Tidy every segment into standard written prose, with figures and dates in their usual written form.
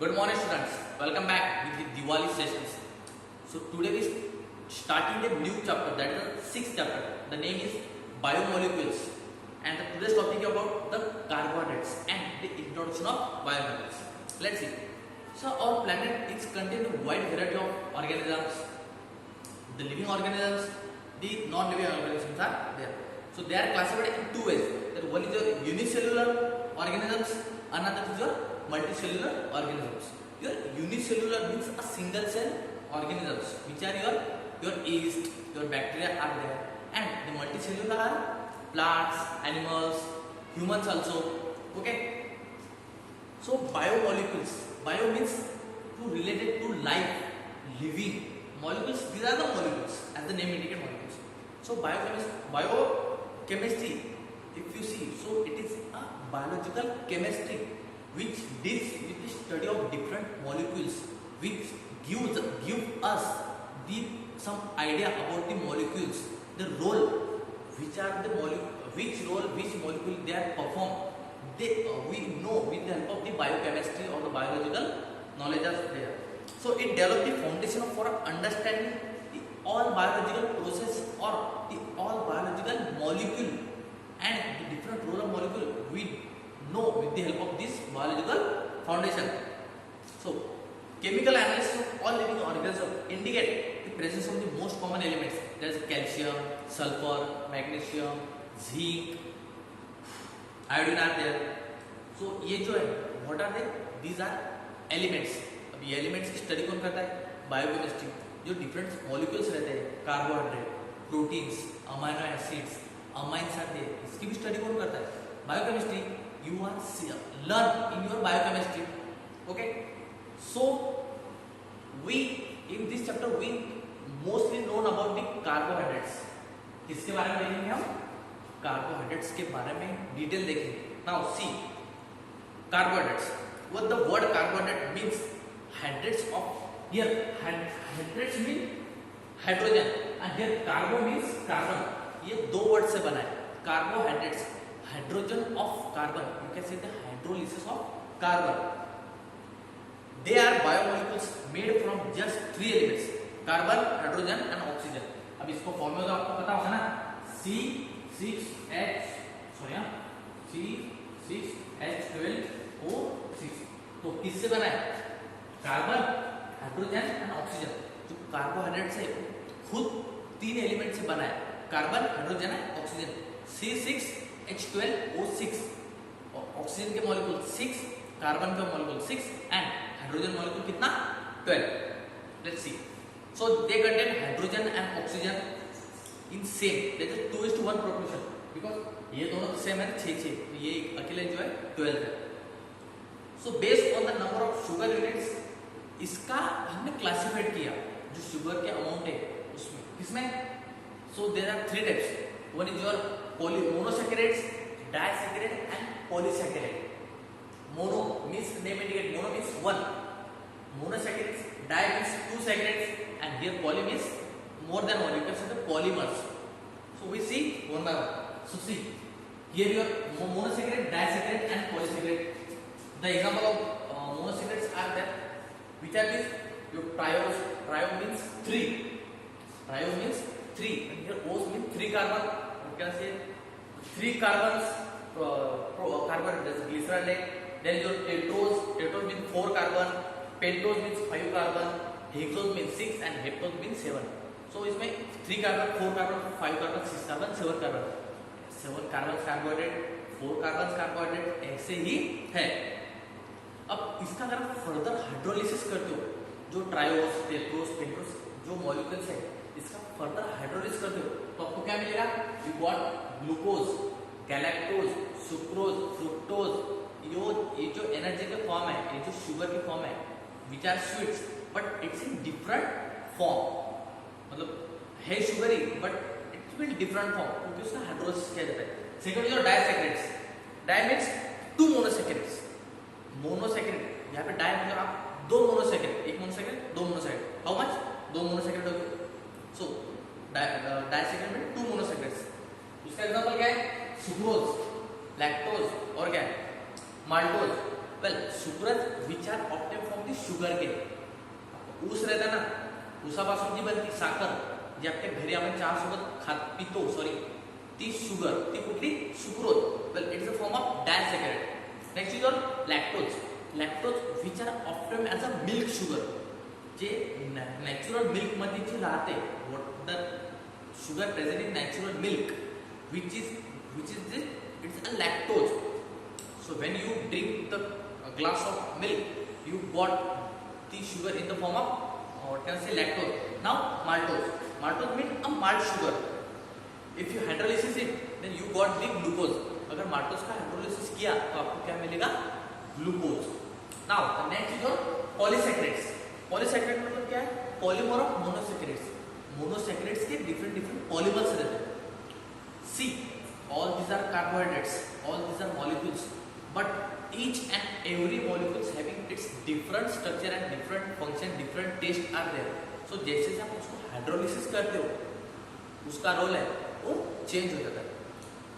Good morning, students. Welcome back with the Diwali sessions. So today we starting a new chapter, that is the sixth chapter. The name is biomolecules, and today's topic is about the carbohydrates and the introduction of biomolecules. Let's see. So our planet is contain a wide variety of organisms. The living organisms, the non-living organisms are there. So they are classified in two ways. That one is your unicellular organisms, another is your multicellular organisms. Your unicellular means a single cell organisms, which are your yeast, your bacteria are there, and the multicellular are plants, animals, humans also. Okay. So biomolecules, bio means to related to life, living. Molecules, these are the molecules, as the name indicates molecules. So biochemistry, if you see, so it is a biological chemistry which deals with the study of different molecules, which give us some idea about the molecules, the role, which molecule they are perform. We know with the help of the biochemistry or the biological knowledge is there. So it develops the foundation for understanding the all biological process or the all biological molecule and the different role of molecule. We know with the help of this biological foundation. So chemical analysis of all living organisms indicate the presence of the most common elements. There is calcium, sulfur, magnesium, zinc, iodine are there. So ये जो है what are they? These are elements. अब ये elements की study कौन करता है? Biochemistry. जो डिफरेंट मॉलिक्यूल्स रहते हैं, carbohydrate, proteins, amino acids, amines आते हैं, इसकी भी स्टडी कौन करता है? Biochemistry. You are learn in your biochemistry. Okay. So we in this chapter we mostly known about the carbohydrates. किसके बारे में देखेंगे हम? कार्बोहाइड्रेट्स के बारे में डिटेल देखेंगे. Now see carbohydrates. What the word carbohydrate means? Hydrates of here. Hydrates mean hydrogen and here carbo means carbon. ये दो वर्ड से बना है. Carbohydrates, hydrogen of carbon. You can say the hydrolysis of carbon. They are biomolecules made from just three elements: carbon, hydrogen and oxygen. अब इसको formula आपको पता होगा ना? C6H12O6. तो किससे बना है? Carbon, hydrogen and oxygen. जो कार्बोहाइड्रेट से खुद तीन एलिमेंट से बना है: carbon, hydrogen and oxygen. C6H12O6. Oxygen के मॉलिक्यूल 6, कार्बन का मॉलिक्यूल 6 एंड हाइड्रोजन मॉलिक्यूल कितना? 12. Let's see. So they contain hydrogen and oxygen in same, that is 2:1 proportion. Because ये दोनों सेम है 6, ये अकेले जो है 12 है. So based on the number of sugar units इसका हमने क्लासिफाइड किया जो शुगर के अमाउंट है उसमें. किसमें? So there are 3 types. One is your monosaccharides, disaccharides and polysaccharides. Mono means name indicate mono means one. Monosaccharides, di means two saccharides, and here poly means more than one. You can say the polymers. So we see one by one. So see here your monosaccharide, disaccharide and polysaccharide. The example of monosaccharides are there. Which are these? Your triose. Trio means three. Trio means three, and here O's means 3 carbon. You can say 3 carbons, carbon is glycerol. Then your tetrose means 4 carbon, pentose means 5 carbon, hexose means 6 and heptose means 7. So इसमें 3 carbon, 4 carbon, 5 carbon, 6 carbon, 7 carbon. 7 carbons carbohydrate, 4 carbons carbohydrate, ऐसे ही है. अब इसका अगर आप further hydrolysis करते हो, जो ट्रायोस, टेट्रोस, पेंटोस जो मॉलिक्यूल्स है इसका फर्दर हाइड्रोलिसिस करते हो तो आपको क्या मिलेगा? You got glucose, galactose, sucrose, fructose. ये जो एनर्जी के फॉर्म है, ये जो शुगर की फॉर्म है, which are sweets but it's in different form. मतलब है sugary but it's in different form क्योंकि उसका हाइड्रोलिसिस किया जाता है. सेकंड जो disaccharides. Di means 2 monosaccharides. Monosaccharide यहाँ पे डाई मतलब आप 2 monosaccharide, 1 monosaccharide, 2 monosaccharide. How much? 2 monosaccharide हो गए. सो डाइसैकराइड में 2 मोनोसैकराइड्स. उसका एग्जांपल क्या है? सुक्रोज, लैक्टोज और क्या है? Maltose. Well sucrose which are obtain from the sugar cane. ऊस रहता ना, ऊसापासून जी बनती साखर जी आपल्या घरी आपण चहा सोबत पितो, सॉरी ती शुगर, ती कुठली sucrose. Well it is a form of disaccharide. Next is your lactose. Lactose which are obtain as a milk sugar. जे नॅचरल मिल्क मध्ये जी राहते, the sugar present in natural milk which is this, it's a lactose. So when you drink the glass of milk, you got the sugar in the form of what can I say, lactose. Now maltose. Maltose means a malt sugar. If you hydrolysis it, then you got the glucose. अगर maltose का hydrolysis किया तो आपको क्या मिलेगा? Glucose. Now the next is your polysaccharides. Polysaccharide मतलब क्या है? Polymer of monosaccharides. Monosaccharides के different polymers रहते हैं. See, all these are carbohydrates, all these are molecules, but each and every molecules having its different structure and different function, different taste are there. So जैसे आप उसको hydrolysis करते हो, उसका role है वो चेंज हो जाता है.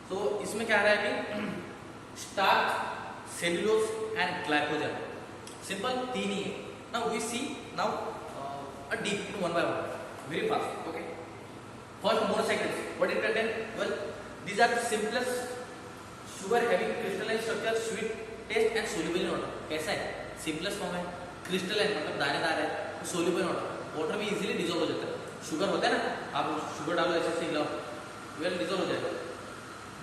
तो इसमें क्या रहा है कि starch, cellulose and glycogen. Simple तीन ही है. Now we see now a deep one by one, very fast. Okay, first monosaccharides. What it contain? Well, these are the simplest sugar having crystalline structure, sweet taste and soluble in water. कैसा है? Simplest form है. Crystalline मतलब दानेदार है. Soluble in water. Water में easily dissolve हो जाता है. Sugar होता है ना? आप sugar डालो ऐसे से हिलाओ, well dissolve हो जाएगा.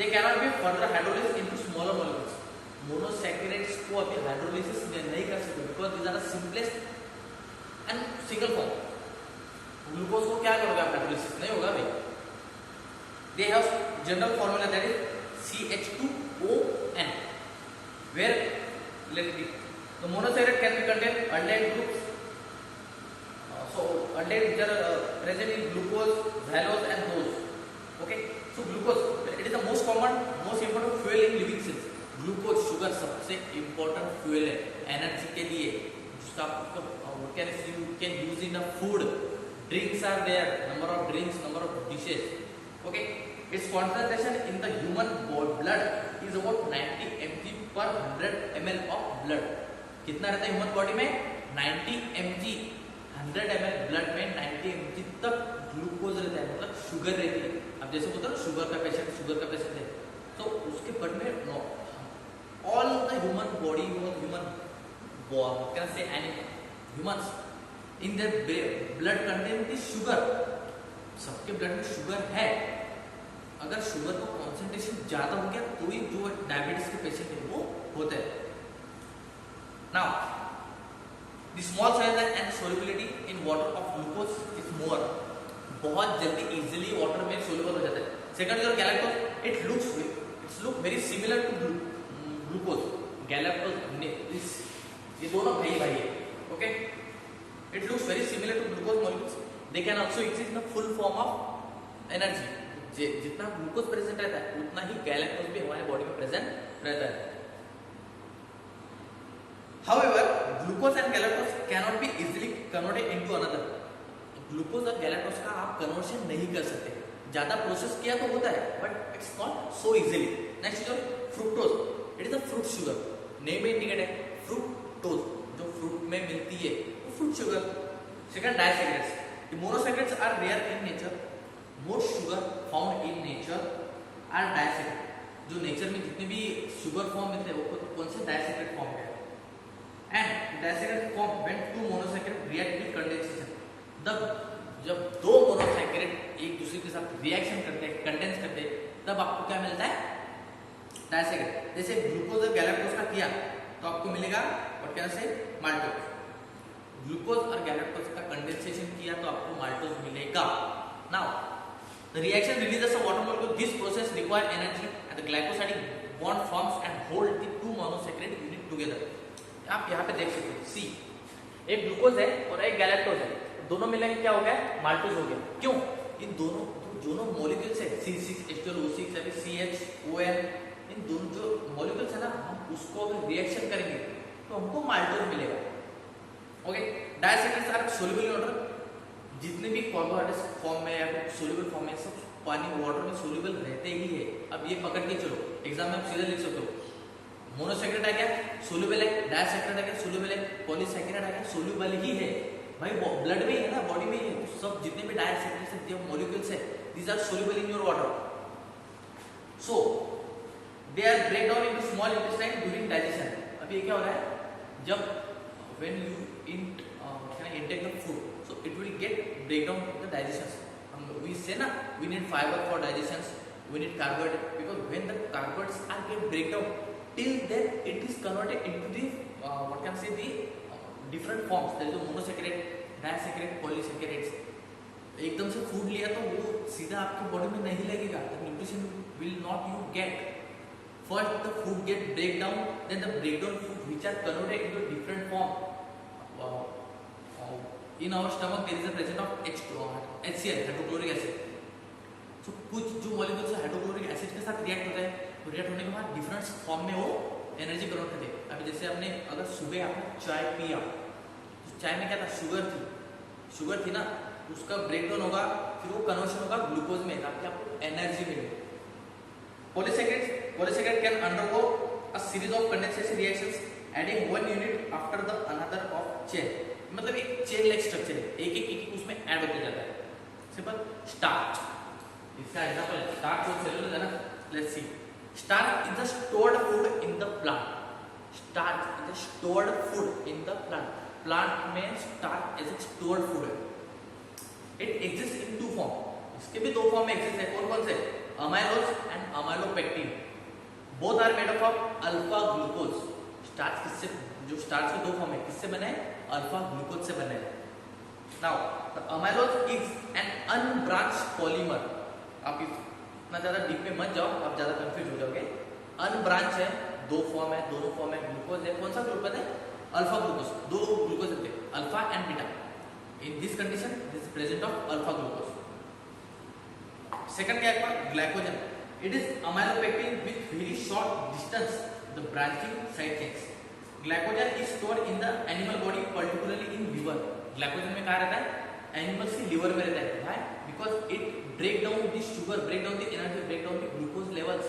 They cannot be further hydrolyzed into smaller molecules. Monosaccharides को अभी hydrolysis नहीं कर सकते because these are the simplest and single form. Glucose को क्या करोगे आप? हाइड्रोलिसिस नहीं होगा भाई. They have general formula that is CH2ON, where let be the monosaccharide can be contain aldehyde groups. So aldehyde which are present in glucose, xylose and those. Okay, so glucose it is the most common, most important fuel in living cells. Glucose sugar सबसे important fuel है energy के लिए, जिसका आपको can use in a food. Drinks are there, number of drinks, number of dishes. Okay, its concentration in the human blood is about 90 mg per 100 ml of blood. कितना रहता है human body में? 90 mg. 100 ml blood में 90 mg तक glucose रहता है, मतलब sugar रहती है. अब जैसे बोलते हैं शुगर का पेशेंट है, तो उसके ब्लड में all the human body, human can say humans in their blood contain the sugar. सबके ब्लड में शुगर है. अगर शुगर का कॉन्सेंट्रेशन ज्यादा हो गया तो ही जो डायबिटीज के पेशेंट है वो होते हैं. Now the small size and solubility in water of glucose is more. बहुत जल्दी इजीली वाटर में सोल्युबल हो जाता है. सेकंड जो galactose, it's look very similar to glucose. Galactose ये दोनों भाई है. Okay, it looks very similar to glucose molecules. They can also exist in a full form of energy. जितना ग्लूकोज प्रेजेंट रहता है उतना ही गैलेक्टोज भी हमारे बॉडी में प्रेजेंट रहता है. However, glucose and galactose cannot be easily converted into another. Glucose और गैलेक्टोज का आप कन्वर्शन नहीं कर सकते. ज्यादा प्रोसेस किया तो होता है, but it's not so easily. Next जो fructose, it is a fruit sugar. Name में इंडिकेट है फ्रुक्टोज, जो फ्रूट में मिलती है fruit sugar. Second, disaccharides. The monosaccharides are rare in nature. Most sugar found in nature are disaccharides. जो nature में जितने भी शुगर फॉर्म मिलते हैं वो कौन से डायसैकेराइड फॉर्म है. And disaccharide form when two monosaccharide react with condensation. जब दो मोनोसैकेराइड एक दूसरे के साथ रिएक्शन करते हैं, कंडेंस करते हैं, तब आपको क्या मिलता है? डायसैकेराइड. जैसे ग्लूकोज और गैलेक्टोज का किया तो आपको मिलेगा व्हाट कैन आई से, माल्टोज. ग्लूकोज और गैलेक्टोज का कंडेंसेशन किया तो आपको माल्टोज मिलेगा. Now the reaction releases a water molecule. This process require energy and the glycosidic bond forms and hold the two monosaccharide unit together. आप यहाँ पे देख सकते हो, सी एक ग्लूकोज है और एक गैलेक्टोज है, दोनों मिलेंगे क्या हो गया? माल्टोज हो गया. क्यों? इन दोनों मॉलिक्यूल्स है C6H12O6 या फिर CHON, इन दोनों जो मॉलिक्यूल्स है ना, हम उसको अगर रिएक्शन करेंगे तो हमको माल्टोज मिलेगा. Okay, disaccharides are soluble in water. जितने भी कार्बोहाइड्रेट्स फॉर्म में या फिर सोल्युबल फॉर्म में सब पानी वाटर में सोल्युबल रहते ही है. अब ये पकड़ के चलो, एग्जाम में आप सीधा लिख सकते हो. मोनोसैकेराइड आ गया सोल्यूबल है, डायसैकेराइड है सोल्यूबल है, पॉलीसैकेराइड है सोल्यूबल ही है भाई, ब्लड में ही है ना, बॉडी में ही है, तो सब जितने भी डायसैकेराइड जो मॉलिक्यूल्स है these are soluble in your water, so they are break down into small intestine during digestion. अभी ये क्या हो रहा है, जब when you intake the food, so it will get break down the digestion. We say na, we need fiber for digestion, we need carbohydrate, because when the carbohydrates are get break down, till then it is converted into the what can I say, the different forms. There is a monosaccharide, disaccharide, polysaccharides. एकदम से food लिया तो वो सीधा आपकी body में नहीं लगेगा, the nutrition will not you get. First the food get break down, then the breakdown food which are converted into different form. In our stomach there is a presence of HCl, hydrochloric acid. So कुछ जो molecules hydrochloric acid के साथ react होता है, तो react होने के बाद डिफरेंट फॉर्म में वो एनर्जी कन्वर्ट करते हैं। अभी जैसे आपने अगर सुबह आपने चाय पिया, तो चाय में क्या था, शुगर थी ना, उसका ब्रेकडाउन होगा, फिर वो कन्वर्शन होगा ग्लूकोज में, ताकि आपको एनर्जी मिले। Polysaccharide can undergo a series of condensation reactions adding one unit after the another of chain, मतलब एक चेन लाइक स्ट्रक्चर है, एक उसमें ऐड होते जाता है। सिंपल स्टार्च, इसका एग्जांपल है स्टार्च और सेलुलोज है ना, let's see. Starch is the stored food in the plant, starch is the stored food in the plant में starch is a stored food है। It exist in two form, इसके भी दो form में exist है, कौन से, amylose and amylopectin, both are made up of alpha glucose. Starch किससे, जो स्टार्च के दो फॉर्म है, किससे बने हैं, अल्फा ग्लूकोज से बने हैं। Now the amylose is an unbranched polymer, आप इतना ज्यादा डीप में मत जाओ, आप ज्यादा कंफ्यूज हो जाओगे। अनब्रांच है, दो फॉर्म है, दोनों फॉर्म है, ग्लूकोज है, कौन सा ग्लूकोज है, अल्फा ग्लूकोज, दो ग्लूकोज होते हैं, alpha and beta. In this condition this present of alpha glucose. Second क्या है, glycogen, it is amylopectin with very short distance the branching side chains. Glycogen is stored in the animal body, particularly in liver. Glycogen में कहा रहता है, animals के liver में रहता है, why, because it break down the sugar, break down the energy, break down the glucose levels.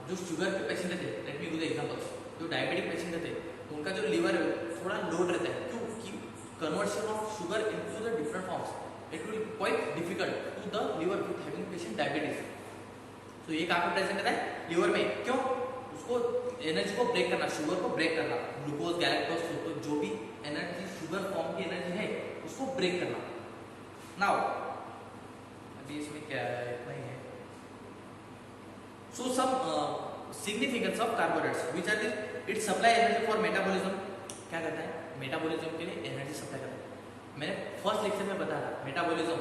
जो sugar के पेशेंट रहते हैं, let me give the examples, जो डायबिटिक पेशेंट रहते हैं, उनका जो लिवर है थोड़ा लोड रहता है, क्योंकि conversion of sugar into the different forms, it will quite difficult to the liver with having patient diabetes. तो ये कहाँ पे प्रेजेंट रहता है, लिवर में, क्यों, उसको एनर्जी को ब्रेक करना, शुगर को ब्रेक करना, ग्लूकोज, गैलेक्टोज, फ्रुक्टोज, जो भी एनर्जी शुगर फॉर्म की एनर्जी है उसको ब्रेक करना। नाउ अभी इसमें क्या है, इतना ही है। So some significance of carbohydrates which are this, it supply energy for metabolism, क्या करता है, मेटाबॉलिज्म के लिए एनर्जी सप्लाई करता है। मैंने फर्स्ट लेक्चर में बताया मेटाबॉलिज्म,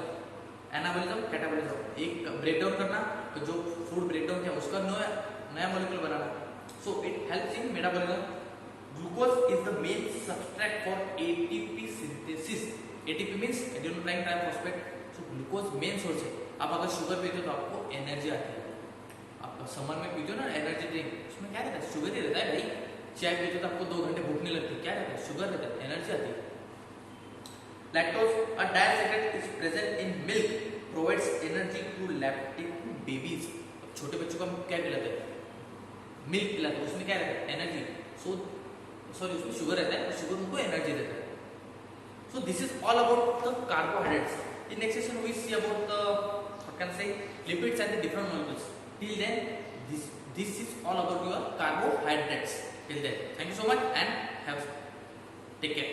एनाबॉलिज्म, कैटाबॉलिज्म, एक ब्रेक डाउन करना, तो जो फूड ब्रेक डाउन किया उसका नया molecule banana. So it helps in metabolism. Glucose is the main substrate for ATP synthesis. ATP means adenosine triphosphate. So glucose main source है। आप अगर शुगर पीते हो तो आपको एनर्जी आती है। आप समर में पीते हो ना एनर्जी ड्रिंक, उसमें क्या रहता है, शुगर ही रहता है भाई। चाय पीते हो तो आपको 2 घंटे भूख नहीं लगती, क्या रहता है, शुगर रहता है, एनर्जी आती है। Lactose, a disaccharide is present in milk, provides energy to lactic babies. छोटे बच्चों को हम क्या पिलाते हैं, मिल्क पिलाते हैं, उसमें क्या रहता है, एनर्जी। सॉरी उसमें शुगर रहता है, शुगर उनको एनर्जी देता है। So this is all about the carbohydrates. In next session we see about the what can say lipids and the different molecules. Till then this is all about your carbohydrates. Till then thank you so much and have take care.